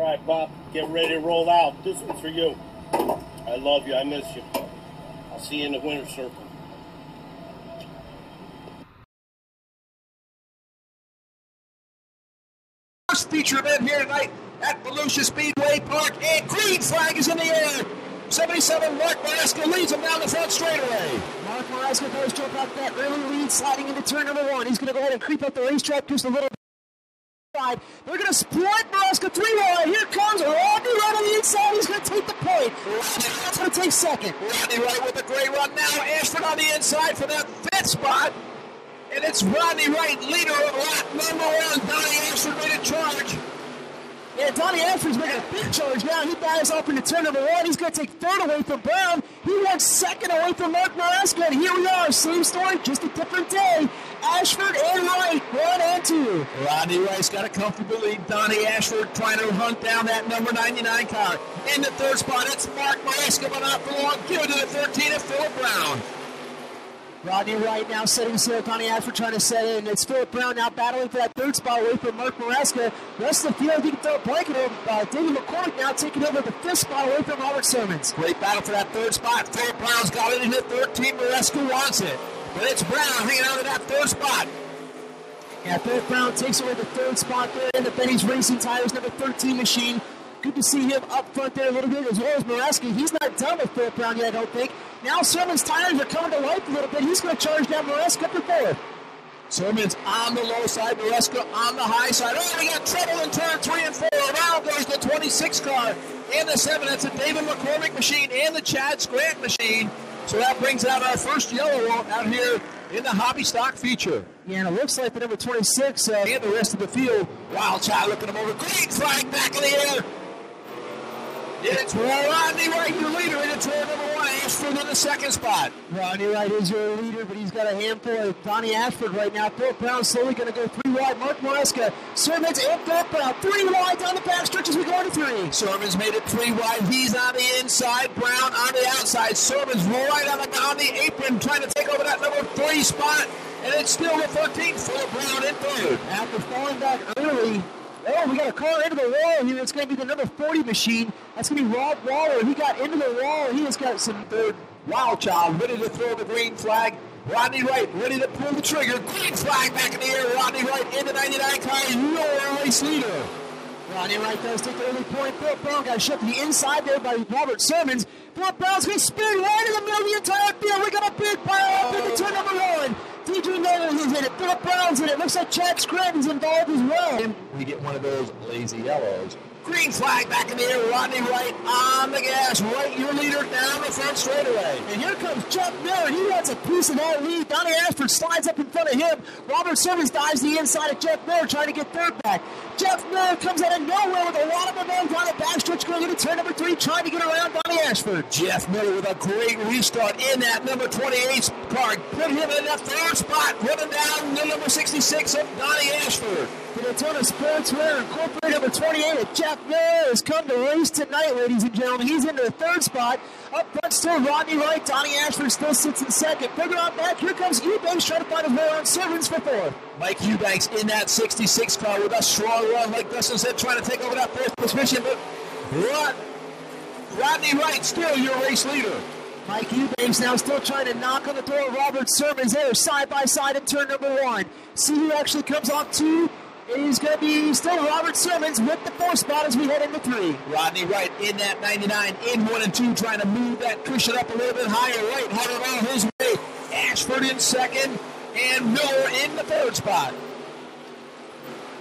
right, Bob, get ready to roll out. This one's for you. I love you. I miss you. I'll see you in the winner's circle. First feature event here tonight at Volusia Speedway Park, and green flag is in the air. 77 Mark Maresca leads him down the front straightaway. Mark Maresca does jump out that early lead, sliding into turn number 1. He's going to go ahead and creep up the racetrack just a little bit. They're going to split Maresca 3 wide. Here comes Rodney Wright on the inside. He's going to take the point. Rodney's going to take second. Rodney Wright with a great run now. Ashford on the inside for that 5th spot. And it's Rodney Wright, leader of lap number 1. Donnie Ashford made a charge. Yeah, Donnie Ashford's making a big charge now. He dives off into turn number 1. He's going to take 3rd away from Brown. He went 2nd away from Mark Maresca. And here we are, same story, just a different day. Ashford and Wright, 1 and 2. Rodney Wright's got a comfortable lead. Donnie Ashford trying to hunt down that number 99 car. In the 3rd spot, it's Mark Maresca, but not for long. Give it to the 13 of Philip Brown. Rodney Wright now setting sail. Donnie Ashford trying to set in. It's Philip Brown now battling for that 3rd spot away from Mark Maresca. Rest of the field, he can throw a blanket over. David McCormick now taking over the 5th spot away from Robert Sermons. Great battle for that 3rd spot. Philip Brown's got it in the 13. Maresca wants it. But it's Brown hanging out of that 3rd spot. Yeah, Philip Brown takes away the 3rd spot there in the Benny's Racing Tires number 13 machine. Good to see him up front there a little bit, as well as Maresca. He's not done with Philip Brown yet, I don't think. Now Sermons' tires are coming to life a little bit. He's going to charge down Maresca for 4th. Sermons on the low side, Maresca on the high side. Oh, we got trouble in turn 3 and 4. Around goes the 26 car and the 7. That's the David McCormick machine and the Chad Scranton machine. So that brings out our first yellow out here in the hobby stock feature. Yeah, and it looks like the number 26 and the rest of the field. Wild Child looking him over. Green flag back in the air. It's Rodney Wright, your leader, in the turn number 1. Ashford in the 2nd spot. Rodney Wright is your leader, but he's got a handful of Donnie Ashford right now. Philip Brown slowly going to go 3 wide. Mark Maresca, Sermons, and Philip Brown 3 wide down the backstretch as we go into 3. Sermons made it 3 wide. He's on the inside. Brown on the outside. Sermons right on the apron, trying to take over that number 3 spot. And it's still the 13th. Philip Brown in 3rd. After falling back early. Oh, we got a car into the wall here. It's going to be the number 40 machine. That's going to be Rob Waller. He got into the wall. He has got some 3rd. Wild Child ready to throw the green flag. Rodney Wright ready to pull the trigger. Green flag back in the air. Rodney Wright in the 99 car. Your race leader. Rodney Wright does take the early point. Philip Brown got shoved to the inside there by Robert Sermons. Philip Brown's going to spin right in the middle of the entire field. We got a big pile up into turn number 1. DJ Miller is in it. Philip Brown's in it. Looks like Chad Scranton's involved as well. We get one of those lazy yellows. Green flag back in the air. Rodney Wright on the gas. Wright, your leader, down the front straightaway. And here comes Jeff Miller. He wants a piece of that lead. Donnie Ashford slides up in front of him. Robert Sermons dives the inside of Jeff Miller, trying to get 3rd back. Jeff Miller comes out of nowhere with a lot of momentum down the backstretch going into turn number 3, trying to get around Donnie Ashford. Jeff Miller with a great restart in that number 28 car. Put him in that 3rd spot, running down the number 66 of Donnie Ashford. The Daytona Sportswear Incorporated number 28 of Jeff Miller has come to race tonight, ladies and gentlemen. He's into the 3rd spot. Up front still Rodney Wright. Donnie Ashford still sits in 2nd. Further on back, here comes Eubanks trying to find his way on Sermons for 4th. Mike Eubanks in that 66 car with a strong run, like Dustin said, trying to take over that 4th position. But Rodney Wright still your race leader. Mike Eubanks now still trying to knock on the door of Robert Sermons there, side by side in turn number 1. See who actually comes off 2. It is going to be still Robert Sermons with the 4th spot as we head into 3. Rodney Wright in that 99, in 1 and 2, trying to move that cushion up a little bit higher. Wright headed on his way. Ashford in 2nd, and Miller in the 3rd spot.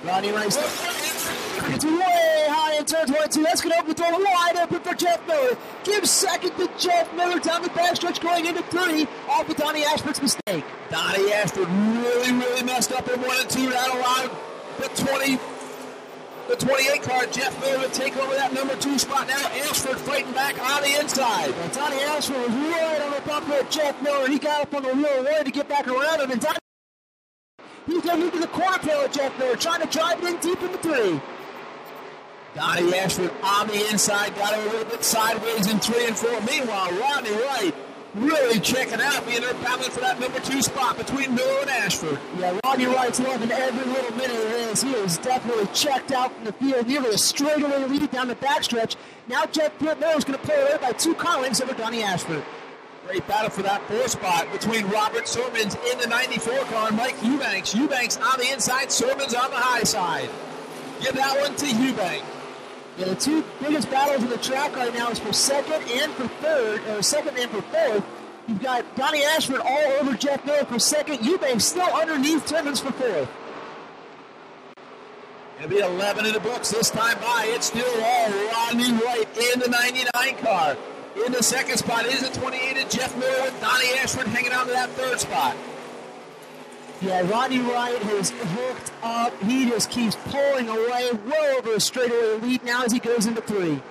Rodney Wright's it's way high in turn 22. That's going to open the door wide open for Jeff Miller. Gives 2nd to Jeff Miller down the backstretch going into 3 off of Donnie Ashford's mistake. Donnie Ashford really messed up in 1 and 2. That allowed the 28 car, Jeff Miller, to take over that number 2 spot. Now Ashford fighting back on the inside. And Donnie Ashford was right on the bumper of Jeff Miller. He got up on the wheel and wanted to get back around him. And Donnie, he's going to move to the corner tail of Jeff Miller, trying to drive it in deep into 3. Donnie Ashford on the inside, got him a little bit sideways in 3 and 4. Meanwhile, Rodney Wright really checking out, being there battling for that number 2 spot between Miller and Ashford. Yeah, Rodney Wright's loving every little minute of this. He is definitely checked out from the field, nearly a straightaway lead down the backstretch. Now Jeff Miller is going to pull away by 2 car lengths over Donnie Ashford. Great battle for that 4th spot between Robert Sermons in the 94 car and Mike Eubanks. Eubanks on the inside, Sermons on the high side. Give that one to Eubanks. Yeah, the 2 biggest battles in the track right now is for second and for fourth. You've got Donnie Ashford all over Jeff Miller for second. Eubanks still underneath Sermons for fourth. It'll be 11 in the books this time by. It's still all Rodney Wright in the 99 car. In the 2nd spot is the 28 of Jeff Miller with Donnie Ashford hanging on to that 3rd spot. Yeah, Rodney Wright has hooked up. He just keeps pulling away, well over a straightaway lead now as he goes into 3.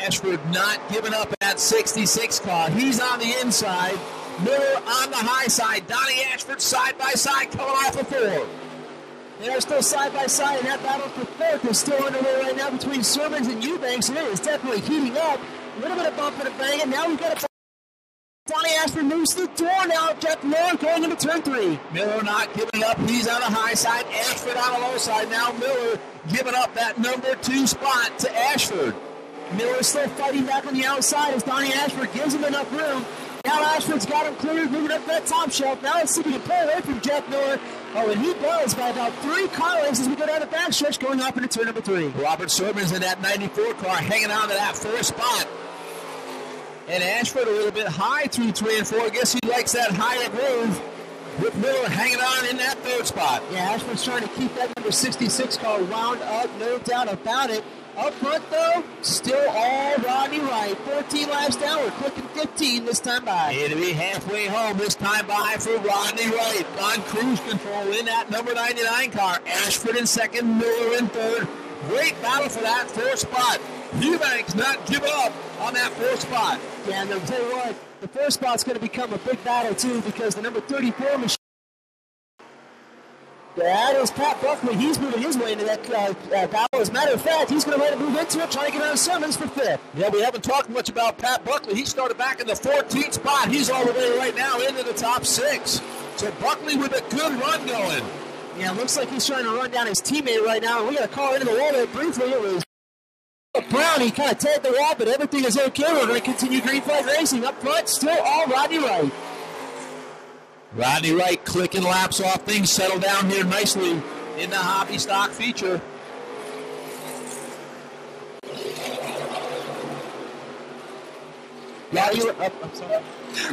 Ashford not giving up at 66 car. He's on the inside. Miller on the high side. Donnie Ashford side by side coming off of 4. They are still side by side, and that battle for 4th is still underway right now between Sermons and Eubanks, and it is definitely heating up. A little bit of bumping and banging. Now we've got a Donnie Ashford moves to the door now. Jeff Miller going into turn 3. Miller not giving up. He's on the high side. Ashford on the low side. Now Miller giving up that number 2 spot to Ashford. Miller is still fighting back on the outside as Donnie Ashford gives him enough room. Now Ashford's got him cleared, moving up that top shelf. Now let's see if he can pull away from Jeff Miller. Oh, and he does by about 3 car lengths as we go down the backstretch going up into turn number 3. Robert Sermons in that 94 car hanging on to that 4th spot. And Ashford a little bit high through 3 and 4. I guess he likes that higher groove with Miller hanging on in that 3rd spot. Yeah, Ashford's trying to keep that number 66 car wound up, no doubt about it. Up front, though, still all Rodney Wright. 14 laps down, we're clicking 15 this time by. It'll be halfway home this time by for Rodney Wright on cruise control in that number 99 car. Ashford in 2nd, Miller in 3rd. Great battle for that 4th spot. Eubanks not giving up on that 4th spot. Yeah, and I'll tell you what, the 4th spot's going to become a big battle, too, because the number 34 machine. That is Pat Buckley. He's moving his way into that battle. As a matter of fact, he's going to let it move into it, trying to get around Sermons for 5th. Yeah, we haven't talked much about Pat Buckley. He started back in the 14th spot. He's all the way right now into the top 6. So Buckley with a good run going. Yeah, looks like he's trying to run down his teammate right now. We got a call into the wall there briefly. It was Brown. He kind of tagged the wall, but everything is okay. We're going to continue green flag racing. Up front, still all Rodney Wright. Rodney Wright clicking laps off. Things settle down here nicely in the hobby stock feature.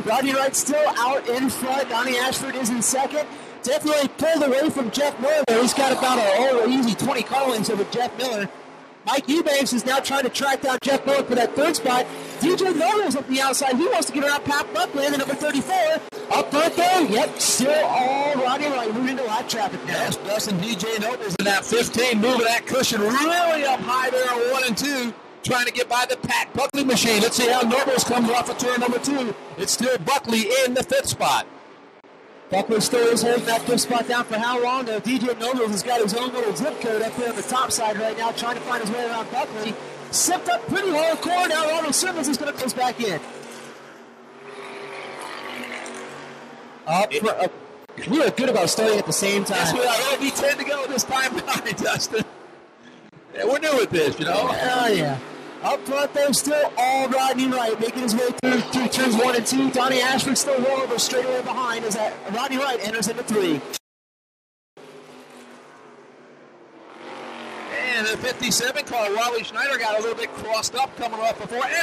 Rodney Wright still out in front. Donnie Ashford is in 2nd. Definitely pulled away from Jeff Miller. He's got about an easy 20 car lengths over Jeff Miller. Mike Eubanks is now trying to track down Jeff Miller for that 3rd spot. DJ Nobles up the outside. He wants to get around Pat Buckley in the number 34. Up front there, yep, still all Rodney Wright moving into live traffic now. Yes, Dustin DJ Nobles in that 15, moving that cushion really up high there on 1 and 2, trying to get by the Pat Buckley machine. Let's see how Nobles comes off of turn number 2. It's still Buckley in the 5th spot. Buckley still is holding that 5th spot down for how long, though? DJ Nobles has got his own little zip code up there on the top side right now, trying to find his way around Buckley. Sipped up pretty hardcore. Now Ronald Sermons is going to close back in. We are good about starting at the same time. Yes, we are. We 10 to go this time by, Dustin. Yeah, we're new with this, you know. Oh, yeah. Up front, though, still all Rodney Wright making his way through turns 1 and 2. Donnie Ashford still well over straight away behind as that Rodney Wright enters into 3. And the 57 car, Wally Schneider got a little bit crossed up coming off before. And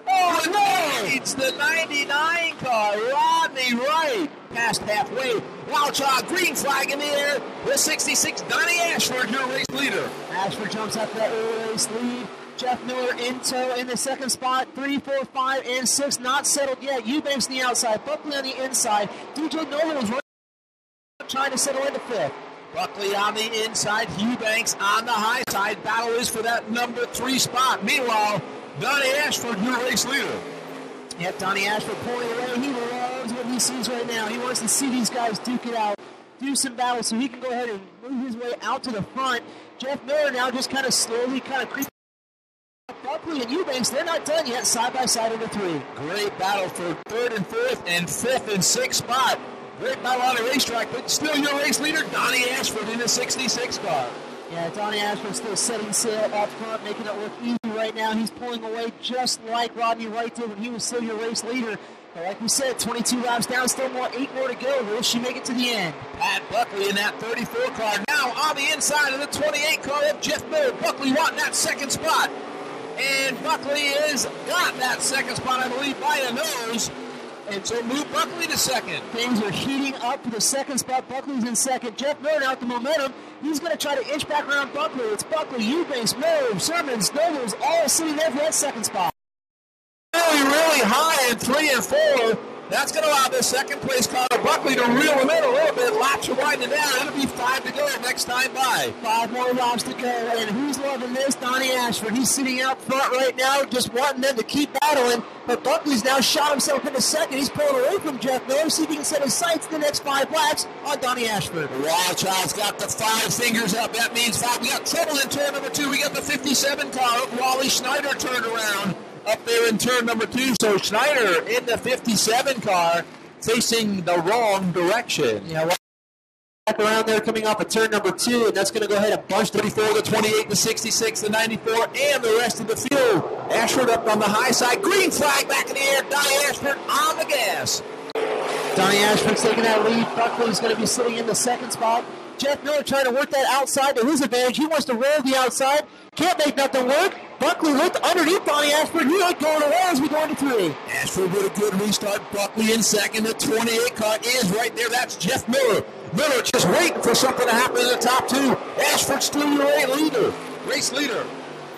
oh, no! It's the 99 car, Rodney Wright. Past halfway. Wildchild green flag in the air. The 66, Donnie Ashford, your race leader. Ashford jumps up that early race lead. Jeff Miller in tow in the 2nd spot. 3, 4, 5, and 6 not settled yet. Eubanks on the outside. Buckley on the inside. DJ Nolan is trying to settle into 5th. Buckley on the inside. Eubanks on the high side. Battle is for that number 3 spot. Meanwhile, Donnie Ashford, your race leader. Yep, Donnie Ashford pulling away. He loves what he sees right now. He wants to see these guys duke it out, do some battle, so he can go ahead and move his way out to the front. Jeff Miller now just kind of slowly creeping up Buckley and Eubanks, they're not done yet, side by side into 3. Great battle for 3rd and 4th and 5th and 6th spot. Great battle on the racetrack, but still your race leader, Donnie Ashford in the 66 car. Yeah, Donnie Ashford still setting sail up front, making it look easy right now. He's pulling away just like Rodney Wright did when he was still your race leader. But like we said, 22 laps down, still 8 more to go. Will she make it to the end? Pat Buckley in that 34 car. Now on the inside of the 28 car of Jeff Miller. Buckley wanting that 2nd spot. And Buckley has got that 2nd spot, I believe, by a nose. And so move Buckley to 2nd. Things are heating up for the 2nd spot. Buckley's in 2nd. Jeff Miller out the momentum. He's going to try to inch back around Buckley. It's Buckley, Eubanks, Miller, Sermons, Nobles, all sitting there for that 2nd spot. Really high in 3 and 4. That's going to allow the 2nd place car Buckley to reel him in a little bit. Laps are winding down. It'll be 5 to go next time by. 5 more laps to go. And who's loving this? Donnie Ashford. He's sitting out front right now, just wanting them to keep battling. But Buckley's now shot himself into 2nd. He's pulling away from Jeff Miller. See if he can set his sights the next 5 laps on Donnie Ashford. Wildchild's got the 5 fingers up. That means 5. We got trouble in turn number 2. We got the 57 car. Wally Schneider turned around up there in turn number 2. So Schneider in the 57 car facing the wrong direction. Yeah, back around there coming off of turn number 2, and that's going to go ahead and bunch 34, the 28, the 66, the 94, and the rest of the field. Ashford up on the high side. Green flag back in the air. Donnie Ashford on the gas. Donnie Ashford's taking that lead. Buckley's going to be sitting in the 2nd spot. Jeff Miller trying to work that outside to his advantage. He wants to roll the outside. Can't make nothing work. Buckley looked underneath Donnie Ashford. He ain't going away as we go into 3. Ashford with a good restart. Buckley in 2nd. The 28 car is right there. That's Jeff Miller. Miller just waiting for something to happen in the top 2. Ashford still your race leader.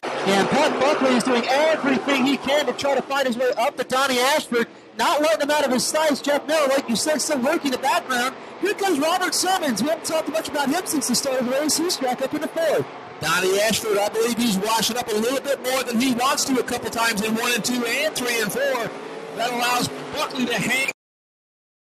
Yeah, Pat Buckley is doing everything he can to try to find his way up to Donnie Ashford. Not letting him out of his sights. Jeff Miller, like you said, still working the background. Here comes Robert Simmons. We haven't talked much about him since the start of the race. He's back up in the 4th. Donnie Ashford, I believe he's washing up a little bit more than he wants to a couple times in 1 and 2 and 3 and 4. That allows Buckley to hang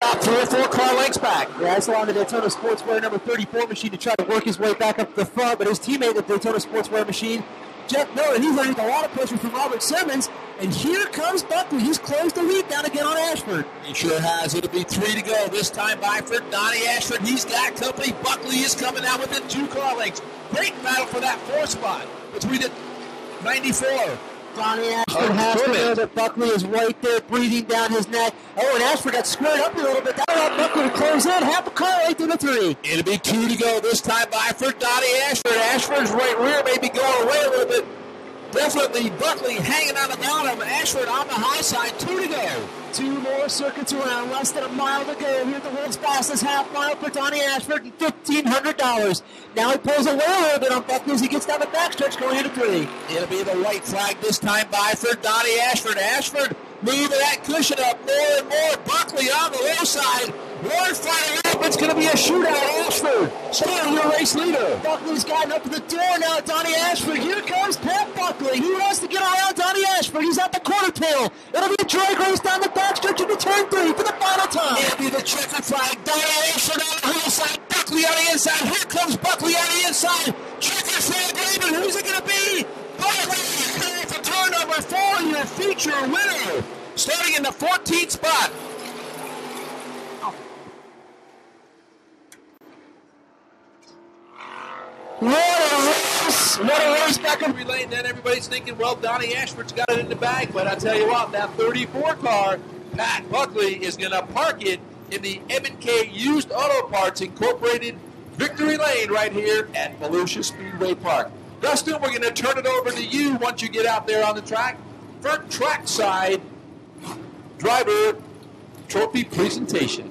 up 3 or 4 car lengths back. Yeah, that's allowing the Daytona Sportswear number 34 machine to try to work his way back up to the front, but his teammate, the Daytona Sportswear machine, Jeff Miller, he's underneath a lot of pressure from Robert Simmons, and here comes Buckley. He's closed the lead down again on Ashford. He sure has. It'll be 3 to go. This time by for Donnie Ashford. He's got company. Buckley is coming out within 2 car lengths. Great battle for that 4th spot between the 94. Donnie Ashford has to know that Buckley is right there breathing down his neck. Oh, and Ashford got squared up a little bit. That allowed Buckley to close in. Half a car right through the 3. It'll be 2 to go this time by for Donnie Ashford. Ashford's right rear may be going away a little bit. Definitely Buckley hanging on the bottom. Ashford on the high side. 2 to go. 2 more circuits around. Less than a mile to go. Here at the world's fastest half mile for Donnie Ashford. $1,500. Now he pulls away a little bit on Buckley as he gets down the backstretch going into 3. It'll be the white flag this time by for Donnie Ashford. Ashford moving that cushion up more and more. Buckley on the low side. One final lap. It's going to be a shootout. Ashford still your race leader. Buckley's gotten up to the door now. Donnie Ashford. Here comes Pat Buckley. He wants to get around Donnie Ashford. He's at the quarter tail. It'll be a drag race down the backstretch into turn 3 for the final time. It'll be the checkered flag. Donnie Ashford on the high side. Buckley on the inside. Here comes Buckley on the inside. Checkered flag, David. Who's it going to be? Buckley for turn number 4. Your feature winner. Starting in the 14th spot. What a race back in relay, and then everybody's thinking, well, Donnie Ashford's got it in the bag, but I tell you what, that 34 car, Pat Buckley is going to park it in the M&K Used Auto Parts Incorporated Victory Lane right here at Volusia Speedway Park. Dustin, we're going to turn it over to you once you get out there on the track for trackside driver trophy presentation.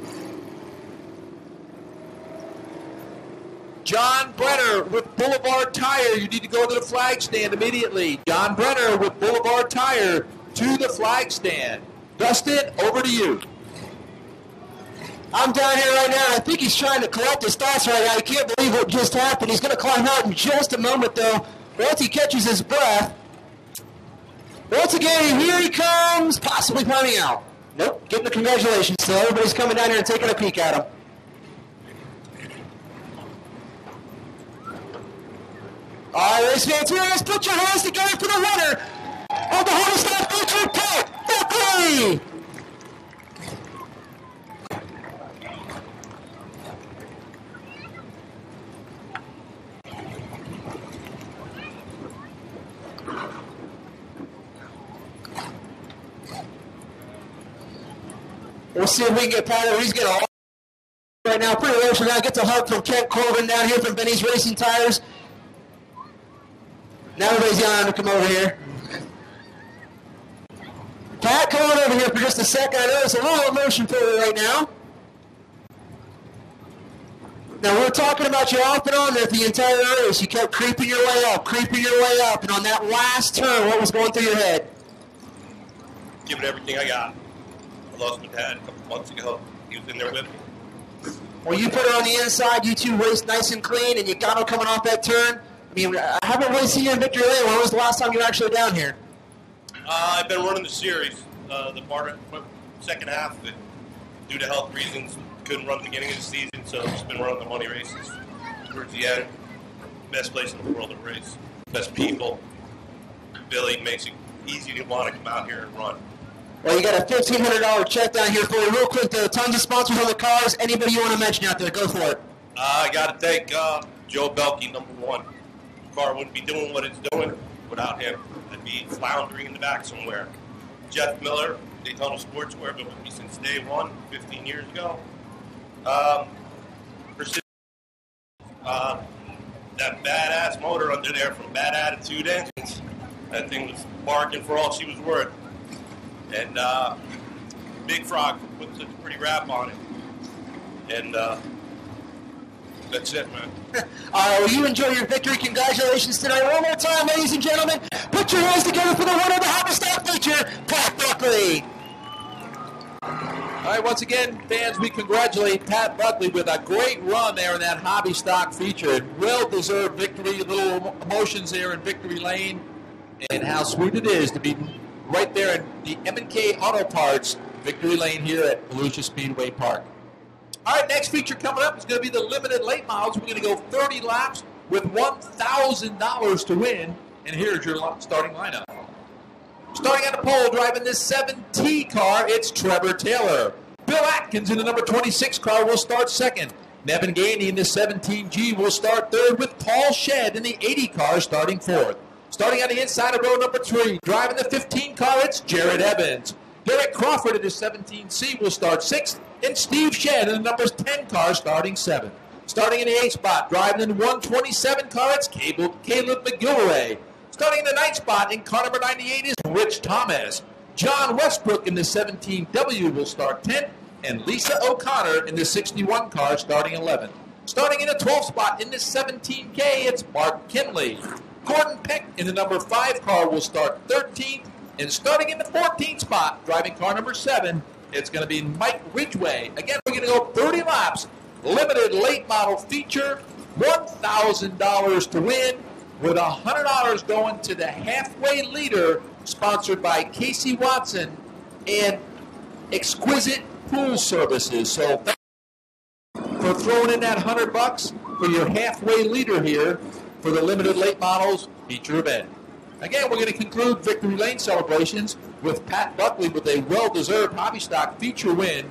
John Brenner with Boulevard Tire. You need to go to the flag stand immediately. John Brenner with Boulevard Tire to the flag stand. Dustin, over to you. I'm down here right now. I think he's trying to collect his thoughts right now. I can't believe what just happened. He's going to climb out in just a moment, though. Once he catches his breath. Once again, here he comes, possibly climbing out. Nope, getting the congratulations. So everybody's coming down here and taking a peek at him. All right, race fans, here it is. Put your hands together for the winner. of the Harvest Feature, Pat Buckley. We'll see if we can get Pat over. He's getting a right now. Pretty low. We're going to get the hug from Kent Corbin down here from Benny's Racing Tires. Now everybody's yelling to come over here. Pat, come on over here for just a second. I know there's a little emotion for you right now. Now, we're talking about you off and on there the entire race. You kept creeping your way up, and on that last turn, what was going through your head? Give it everything I got. I lost my dad a couple months ago. He was in there with me. Well, you put it on the inside. You two raced nice and clean, and you got him coming off that turn. I mean, I haven't really seen you in Victory Lane. When was the last time you were actually down here? I've been running the series. The part second half, but due to health reasons, couldn't run the beginning of the season, so I've just been running the money races towards the end. Best place in the world to race. Best people. Billy makes it easy to want to come out here and run. Well, you got a $1,500 check down here for you. Real quick, there are tons of sponsors on the cars. Anybody you want to mention out there, go for it. I got to thank Joe Belkey, number one. The car wouldn't be doing what it's doing without him. I'd be floundering in the back somewhere. Jeff Miller, Daytona Sportswear, been with me since day one, 15 years ago. That badass motor under there from Bad Attitude Engines. That thing was barking for all she was worth. And Big Frog put such a pretty rap on it. And that's it, man. All right, well, you enjoy your victory. Congratulations tonight. One more time, ladies and gentlemen. Put your hands together for the winner of the Hobby Stock Feature, Pat Buckley. All right, once again, fans, we congratulate Pat Buckley with a great run there in that Hobby Stock Feature. Well-deserved victory, little emotions there in Victory Lane, and how sweet it is to be right there in the M&K Auto Parts Victory Lane here at Volusia Speedway Park. All right, next feature coming up is going to be the limited late models. We're going to go 30 laps with $1,000 to win, and here's your starting lineup. Starting on the pole, driving this 7T car, it's Trevor Taylor. Bill Atkins in the number 26 car will start second. Nevin Gainey in the 17G will start third, with Paul Shedd in the 80 car starting fourth. Starting on the inside of row number 3, driving the 15 car, it's Jared Evans. Derek Crawford in the 17C will start sixth, and Steve Shedd in the number 10 car starting seventh. Starting in the 8th spot, driving in the 127 car, it's Caleb McGilroy. Starting in the 9th spot, in car number 98 is Rich Thomas. John Westbrook in the 17W will start 10th, and Lisa O'Connor in the 61 car starting 11th. Starting in the 12th spot, in the 17K, it's Mark Kinley. Gordon Peck in the number 5 car will start 13th, and starting in the 14th spot, driving car number 7, it's going to be Mike Ridgway. Again, we're going to go 30 laps, limited late model feature, $1,000 to win, with $100 going to the halfway leader, sponsored by Casey Watson and Exquisite Pool Services. So thank you for throwing in that $100 for your halfway leader here for the limited late models feature event. Again, we're going to conclude Victory Lane celebrations with Pat Buckley with a well-deserved Hobby Stock feature win.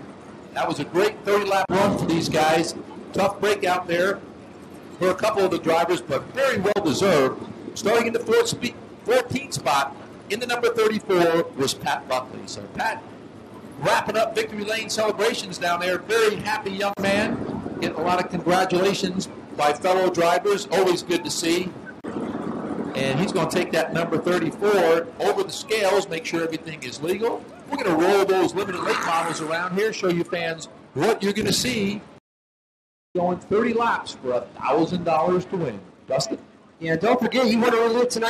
That was a great 30-lap run for these guys. Tough break out there for a couple of the drivers, but very well-deserved. Starting in the 14th spot, in the number 34, was Pat Buckley. So Pat, wrapping up Victory Lane celebrations down there. Very happy young man. Getting a lot of congratulations by fellow drivers. Always good to see. And he's going to take that number 34 over the scales, make sure everything is legal. We're going to roll those limited late models around here, show you fans what you're going to see. Going 30 laps for $1,000 to win. Dustin? Yeah, don't forget, you want to relive tonight.